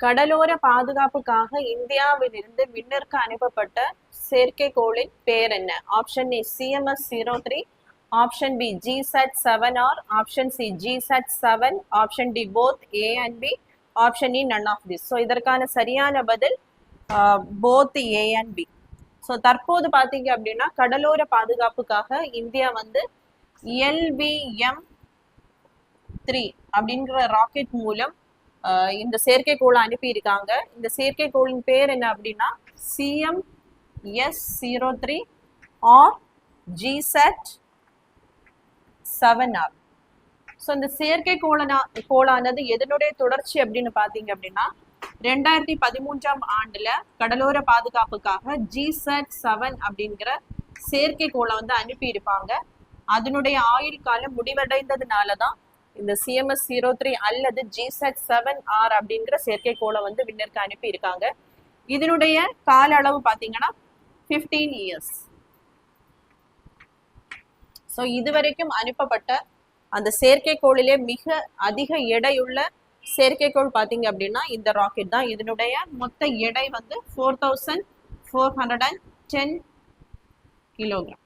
கடலோர பாதுகாப்புக்காக இந்தியாவிலிருந்து விண்ணிற்கு அனுப்பப்பட்ட செயற்கைக்கோளின் பேர் என்ன? Option A CMS-03, option B GSAT-7R, option C GSAT-7, option D both A and B, option E none of this. So இதற்கான சரியான பதில் both A and B. So தற்போது பார்த்தீங்க அப்படின்னா கடலோர பாதுகாப்புக்காக இந்தியா வந்து LVM-3 அப்படிங்கிற ராக்கெட் மூலம் இந்த செயற்கைக்கோளை அனுப்பியிருக்காங்க. இந்த செயற்கைக்கோளின் பேர் என்ன அப்படின்னா CMS-03 or GSAT-7R. ஸோ இந்த செயற்கைக்கோளானது எதனுடைய தொடர்ச்சி அப்படின்னு பார்த்தீங்க அப்படின்னா 2013ஆம் ஆண்டுல கடலோர பாதுகாப்புக்காக GSAT-7 அப்படிங்கிற செயற்கைக்கோளை வந்து அனுப்பியிருப்பாங்க. அதனுடைய ஆயுள் காலம் முடிவடைந்ததுனாலதான் இந்த CMS-03 அல்லது GSAT-7R அப்படிங்கிற செயற்கைக்கோளை வந்து விண்ணிற்கு அனுப்பி இருக்காங்க. இதனுடைய கால அளவு பாத்தீங்கன்னா 15 years. ஸோ இதுவரைக்கும் அனுப்பப்பட்ட அந்த செயற்கைக்கோளிலே மிக அதிக எடையுள்ள செயற்கைக்கோள் பார்த்தீங்க அப்படின்னா இந்த ராக்கெட் தான். இதனுடைய மொத்த எடை வந்து 4410 கிலோகிராம்.